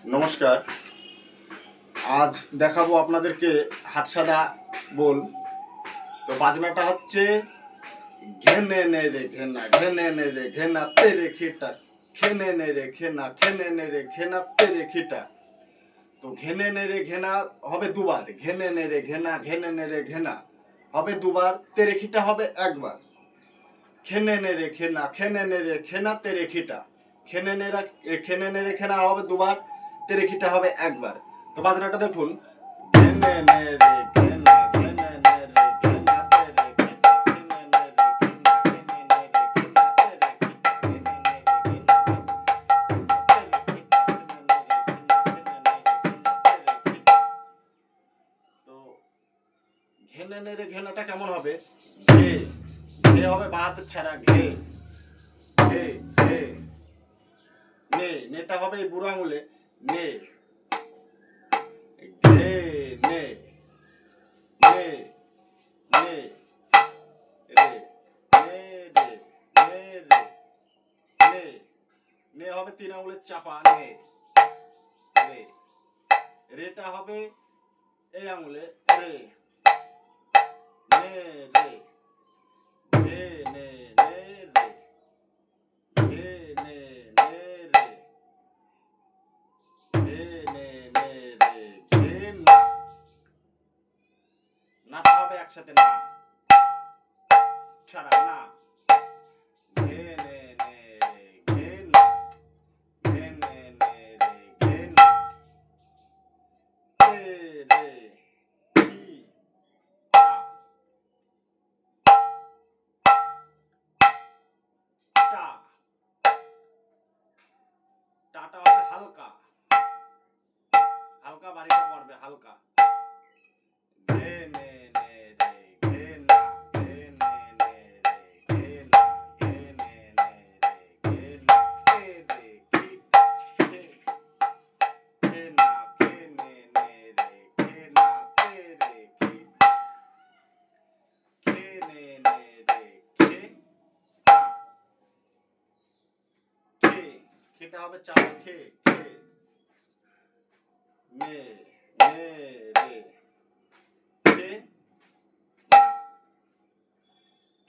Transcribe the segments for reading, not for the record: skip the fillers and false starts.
নমস্কার। আজ দেখাবো আপনাদেরকে হাতসাদা বোল। তো বাজনাটা হচ্ছে ঘেনে নে রে ঘেনা, ঘেনে নে রে ঘেনা তেরে খিটা, খেনে নে রে ঘেনা, খেনে নে রে ঘেনা তেরে খিটা। তো ঘেনে নে রে ঘেনা হবে দুবার, ঘেনে নে রে ঘেনা, ঘেনে নে রে ঘেনা হবে দুবার, তেরে খিটা হবে একবার। খেনে নে রে খেনা, খেনে নে রে খেনা তেরে খিটা, খেনে নে রে খেনা হবে দুবার, তেরে খিটা হবে একবার। তো বাজনাটা দেখুন, ঘেনে নে রে ঘেনা, ঘেনে নে রে ঘেনা তেরে খিটা, খেনে নে রে ঘেনা, খেনে নে রে ঘেনা তেরে খিটা, খেনে নে রে ঘেনা তেরে খিটা, খেনে নে রে ঘেনা, খেনে নে রে ঘেনা তেরে খিটা। তো ঘেনে নে রে ঘেনাটা কেমন হবে? ঘে, ঘে হবে বাঁ হাতের ছাড়া, ঘে ঘে ঘে। নে, নেটা হবে এই বুড়ো আঙুলে, নে ঘে নে নে নে রে নে রে নে রে নে। নে হবে তিন আঙুলের চাপা, নে রে। রেটা হবে এই আঙুলে, রে নে রে ঘে নে নে রে ঘে নে নে রে ঘে নে নে রে ঘে না। নাটা হবে একসাথে, না ছাড়া, না ঘে নে নে রে ঘে না, ঘে নে নে রে ঘে না তে রে কি টা, টা। টাটা হবে হালকা, হালকা বাড়িটা পড়বে, হালকা। ঘে নে নে রে ঘে না, ঘে নে নে রে ঘে না, ঘে নে নে রে ঘে না তে রে কি ঘে, ঘে না ঘে নে নে রে ঘে না তে রে কি, ঘে নে নে রে ঘে না, খে। খেটা হবে চার, খে খে নে নে রে খে না,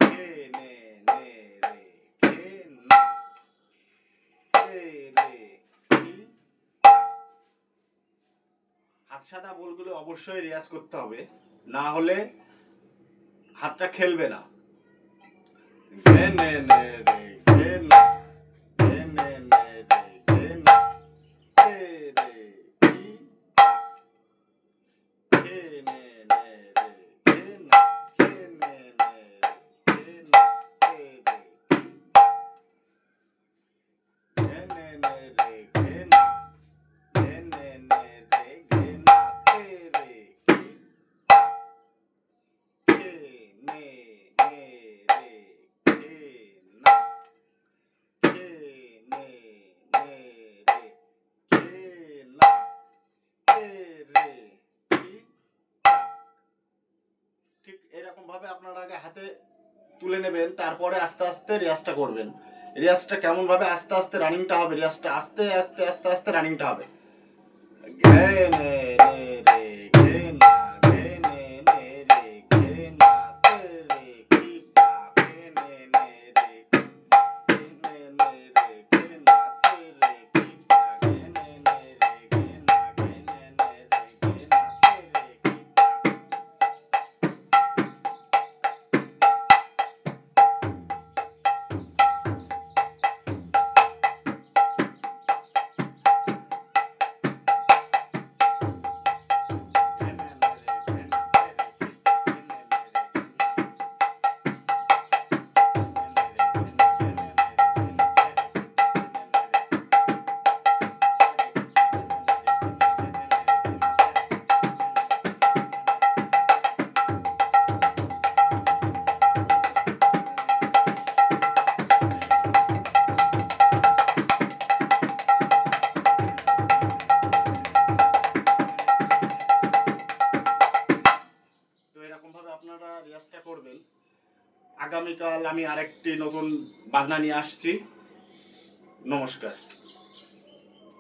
খে নে নে রে খে না তে রে কি টা। হাতসাদা বোলগুলো অবশ্যই রেয়াজ করতে হবে, না হলে হাতটা খেলবে না। ঘে নে নে রে ঘে না, ঘে নে নে রে ঘে না তে রে কি টা, খে নে নে রে ঘে না, খে নে নে রে ঘে না তে রে কি টা, ঘে নে নে রে ঘে না, ঘে নে নে রে ঘে না তে রে কি টা, খে নে নে রে ঘে না, খে নে নে রে ঘে না তে রে কি টা। ঠিক এরকম ভাবে আপনারা আগে হাতে তুলে নেবেন, তারপরে আস্তে আস্তে রেয়াজটা করবেন। রেয়াজটা কেমন ভাবে আস্তে আস্তে রানিংটা হবে, রেয়াজটা আস্তে আস্তে আস্তে আস্তে রানিংটা হবে। ঘে নে নে রে ঘে না, ঘে নে নে রে ঘে না তে রে কি টা, ঘে নে নে রে ঘে নে নে রে ঘে না তে রে কি টা, ঘে নে নে রে ঘে না, ঘে নে নে রে ঘে না তে রে কি টা। তো এরকম ভাবে আপনারা রেয়াজটা করবেন। আগামীকাল আমি আরেকটি নতুন বাজনা নিয়ে আসছি। নমস্কার।